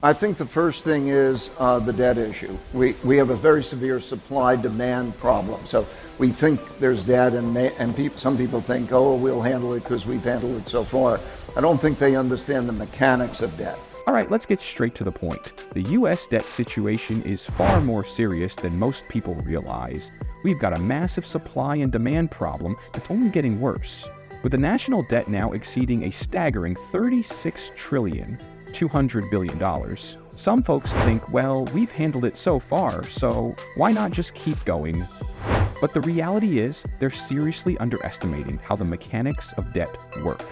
I think the first thing is the debt issue. We have a very severe supply-demand problem. So we think there's debt, and some people think, oh, we'll handle it because we've handled it so far. I don't think they understand the mechanics of debt. All right, let's get straight to the point. The U.S. debt situation is far more serious than most people realize. We've got a massive supply and demand problem that's only getting worse. With the national debt now exceeding a staggering $36 trillion, $200 billion. Some folks think, well, we've handled it so far, so why not just keep going? But the reality is, they're seriously underestimating how the mechanics of debt work.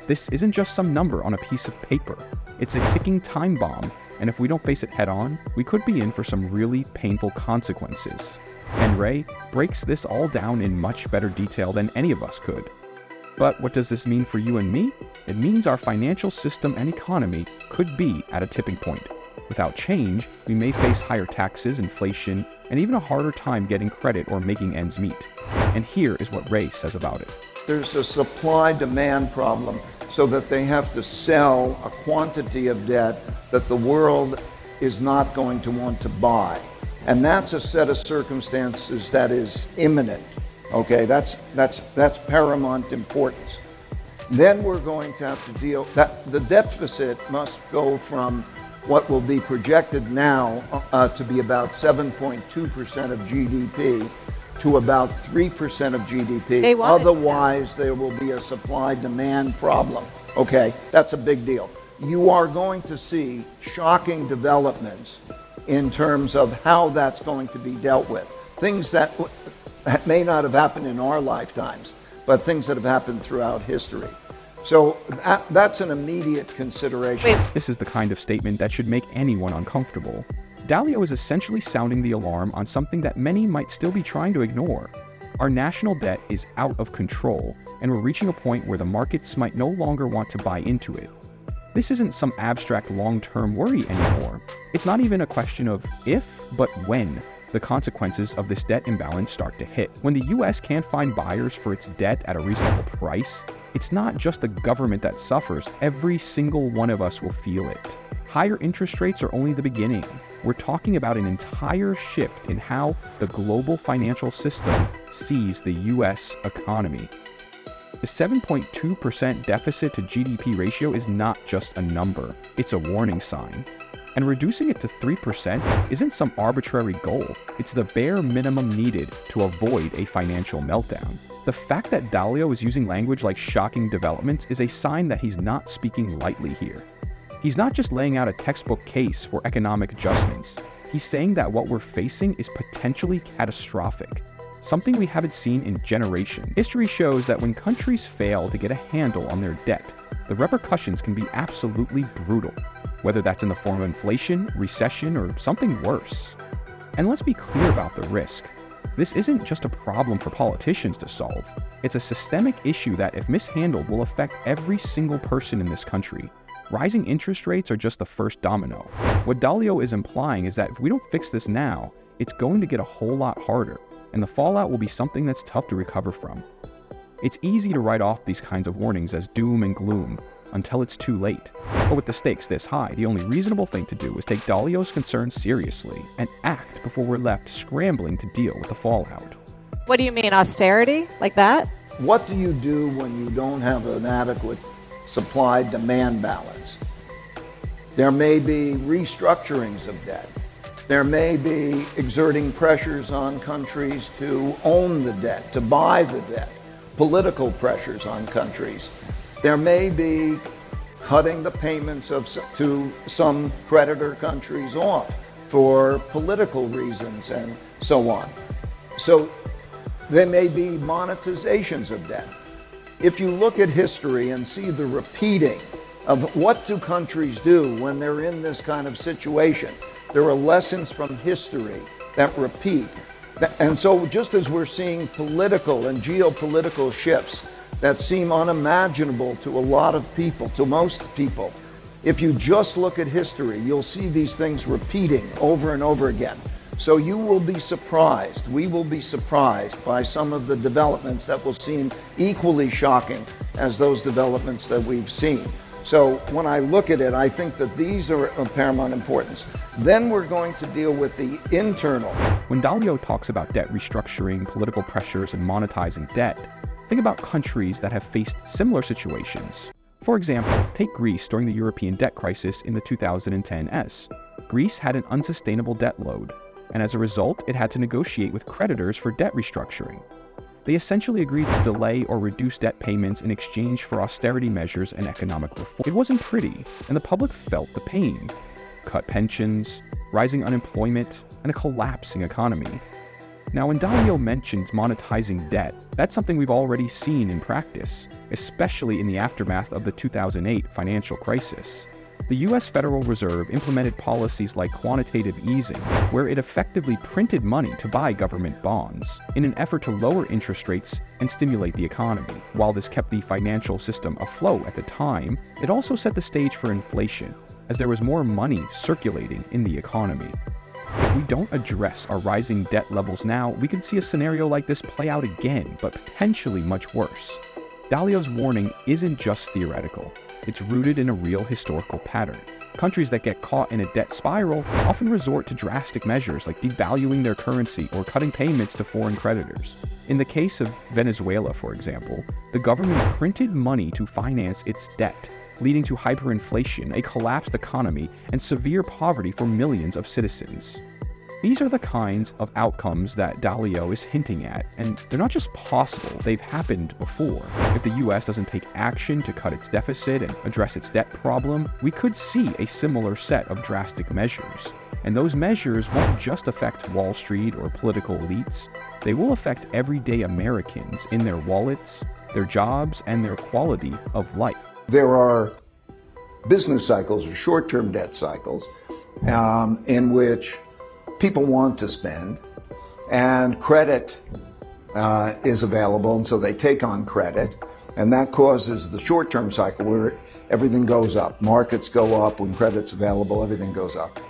This isn't just some number on a piece of paper. It's a ticking time bomb, and if we don't face it head on, we could be in for some really painful consequences. And Ray breaks this all down in much better detail than any of us could. But what does this mean for you and me? It means our financial system and economy could be at a tipping point. Without change, we may face higher taxes, inflation, and even a harder time getting credit or making ends meet. And here is what Ray says about it. There's a supply-demand problem, so that they have to sell a quantity of debt that the world is not going to want to buy. And that's a set of circumstances that is imminent. Okay, that's paramount importance. Then we're going to have to deal that the deficit must go from what will be projected now to be about 7.2% of GDP to about 3% of GDP. Otherwise, there will be a supply-demand problem. Okay, that's a big deal. You are going to see shocking developments in terms of how that's going to be dealt with. Things that may not have happened in our lifetimes, but things that have happened throughout history. So that's an immediate consideration. This is the kind of statement that should make anyone uncomfortable. Dalio is essentially sounding the alarm on something that many might still be trying to ignore. Our national debt is out of control, and we're reaching a point where the markets might no longer want to buy into it. This isn't some abstract long-term worry anymore. It's not even a question of if, but when the consequences of this debt imbalance start to hit. When the US can't find buyers for its debt at a reasonable price, it's not just the government that suffers. Every single one of us will feel it. Higher interest rates are only the beginning. We're talking about an entire shift in how the global financial system sees the US economy. The 7.2% deficit to GDP ratio is not just a number, it's a warning sign. And reducing it to 3% isn't some arbitrary goal, it's the bare minimum needed to avoid a financial meltdown. The fact that Dalio is using language like shocking developments is a sign that he's not speaking lightly here. He's not just laying out a textbook case for economic adjustments. He's saying that what we're facing is potentially catastrophic, something we haven't seen in generations. History shows that when countries fail to get a handle on their debt, the repercussions can be absolutely brutal, whether that's in the form of inflation, recession, or something worse. And let's be clear about the risk. This isn't just a problem for politicians to solve. It's a systemic issue that, if mishandled, will affect every single person in this country. Rising interest rates are just the first domino. What Dalio is implying is that if we don't fix this now, it's going to get a whole lot harder, and the fallout will be something that's tough to recover from. It's easy to write off these kinds of warnings as doom and gloom until it's too late. But with the stakes this high, the only reasonable thing to do is take Dalio's concerns seriously and act before we're left scrambling to deal with the fallout. What do you mean, austerity? Like that? What do you do when you don't have an adequate supply-demand balance? There may be restructurings of debt. There may be exerting pressures on countries to own the debt, to buy the debt, political pressures on countries. There may be cutting the payments to some creditor countries off for political reasons and so on. So there may be monetizations of debt. If you look at history and see the repeating of what do countries do when they're in this kind of situation, there are lessons from history that repeat. And so just as we're seeing political and geopolitical shifts that seem unimaginable to a lot of people, to most people, if you just look at history, you'll see these things repeating over and over again. So you will be surprised, we will be surprised by some of the developments that will seem equally shocking as those developments that we've seen. So when I look at it, I think that these are of paramount importance. Then we're going to deal with the internal. When Dalio talks about debt restructuring, political pressures, and monetizing debt, think about countries that have faced similar situations. For example, take Greece during the European debt crisis in the 2010s. Greece had an unsustainable debt load, and as a result, it had to negotiate with creditors for debt restructuring. They essentially agreed to delay or reduce debt payments in exchange for austerity measures and economic reform. It wasn't pretty, and the public felt the pain. Cut pensions, rising unemployment, and a collapsing economy. Now, when Dalio mentions monetizing debt, that's something we've already seen in practice, especially in the aftermath of the 2008 financial crisis. The US Federal Reserve implemented policies like quantitative easing, where it effectively printed money to buy government bonds, in an effort to lower interest rates and stimulate the economy. While this kept the financial system afloat at the time, it also set the stage for inflation, as there was more money circulating in the economy. If we don't address our rising debt levels now, we could see a scenario like this play out again, but potentially much worse. Dalio's warning isn't just theoretical. It's rooted in a real historical pattern. Countries that get caught in a debt spiral often resort to drastic measures like devaluing their currency or cutting payments to foreign creditors. In the case of Venezuela, for example, the government printed money to finance its debt, leading to hyperinflation, a collapsed economy, and severe poverty for millions of citizens. These are the kinds of outcomes that Dalio is hinting at, and they're not just possible, they've happened before. If the US doesn't take action to cut its deficit and address its debt problem, we could see a similar set of drastic measures. And those measures won't just affect Wall Street or political elites, they will affect everyday Americans in their wallets, their jobs, and their quality of life. There are business cycles or short-term debt cycles in which people want to spend and credit is available, and so they take on credit, and that causes the short-term cycle where everything goes up. Markets go up when credit's available, everything goes up.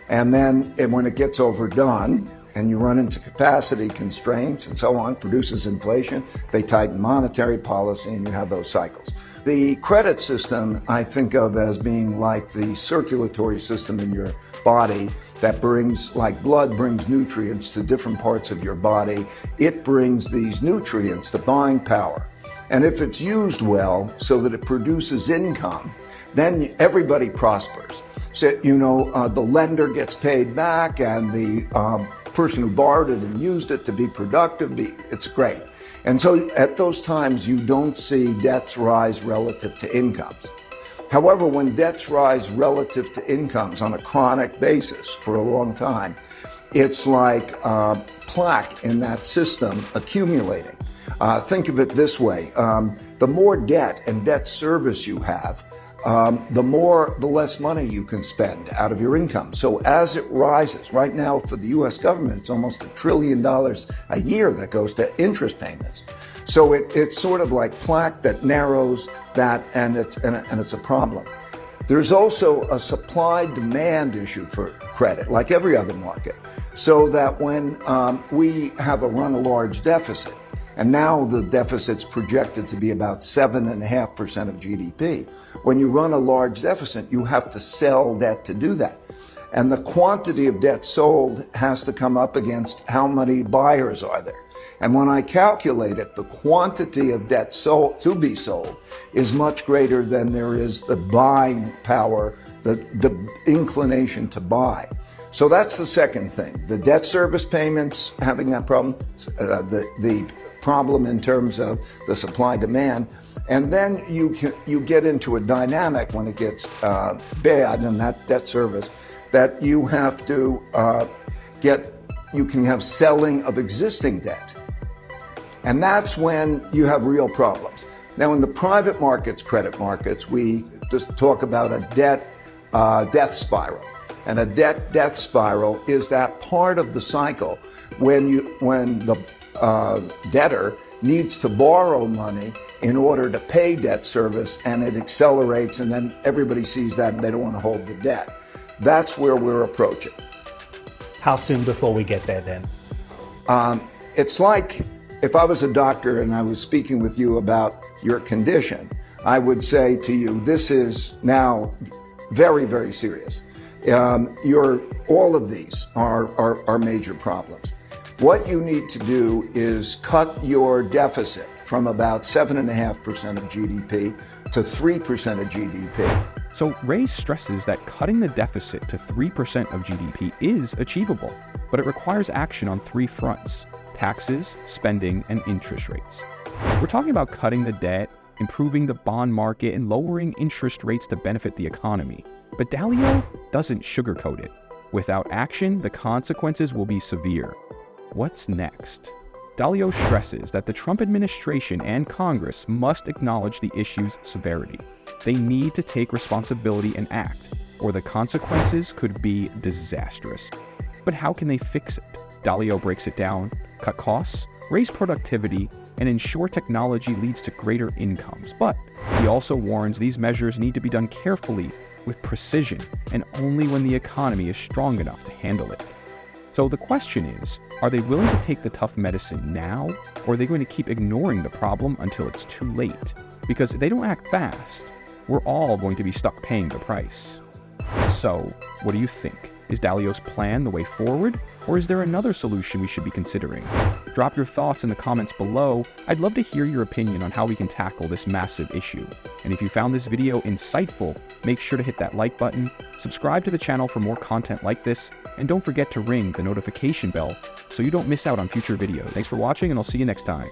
And then when it gets overdone and you run into capacity constraints and so on, produces inflation, they tighten monetary policy and you have those cycles. The credit system I think of as being like the circulatory system in your body that brings, like blood brings nutrients to different parts of your body. It brings these nutrients, the buying power. And if it's used well so that it produces income, then everybody prospers. So, the lender gets paid back and the person who borrowed it and used it to be productive, it's great. And so at those times, you don't see debts rise relative to incomes. However, when debts rise relative to incomes on a chronic basis for a long time, it's like plaque in that system accumulating. Think of it this way. The more debt and debt service you have, the less money you can spend out of your income. So as it rises, right now for the U.S. government, it's almost $1 trillion a year that goes to interest payments. So it's sort of like plaque that narrows that, and it's a problem. There's also a supply-demand issue for credit, like every other market, so that when we have run a large deficit, and now the deficit's projected to be about 7.5% of GDP. When you run a large deficit, you have to sell debt to do that. And the quantity of debt sold has to come up against how many buyers are there. And when I calculate it, the quantity of debt sold to be sold is much greater than there is the buying power, the inclination to buy. So that's the second thing. The debt service payments having that problem, the problem in terms of the supply-demand, and then you get into a dynamic when it gets bad in that debt service that you have to you can have selling of existing debt. And that's when you have real problems. Now in the private markets, credit markets, we just talk about a death spiral. And a death spiral is that part of the cycle when the debtor needs to borrow money in order to pay debt service, and it accelerates, and then everybody sees that and they don't want to hold the debt. That's where we're approaching. How soon before we get there then? It's like if I was a doctor and I was speaking with you about your condition, I would say to you, this is now very, very serious. All of these are major problems. What you need to do is cut your deficit from about 7.5% of GDP to 3% of GDP. So Ray stresses that cutting the deficit to 3% of GDP is achievable, but it requires action on three fronts: taxes, spending, and interest rates. We're talking about cutting the debt, improving the bond market, and lowering interest rates to benefit the economy. But Dalio doesn't sugarcoat it. Without action, the consequences will be severe. What's next? Dalio stresses that the Trump administration and Congress must acknowledge the issue's severity. They need to take responsibility and act, or the consequences could be disastrous. But how can they fix it? Dalio breaks it down: cut costs, raise productivity, and ensure technology leads to greater incomes. But he also warns these measures need to be done carefully, with precision, and only when the economy is strong enough to handle it. So the question is, are they willing to take the tough medicine now, or are they going to keep ignoring the problem until it's too late? Because if they don't act fast, we're all going to be stuck paying the price. So, what do you think? Is Dalio's plan the way forward, or is there another solution we should be considering? Drop your thoughts in the comments below. I'd love to hear your opinion on how we can tackle this massive issue. And if you found this video insightful, make sure to hit that like button, subscribe to the channel for more content like this, and don't forget to ring the notification bell so you don't miss out on future videos. Thanks for watching, and I'll see you next time.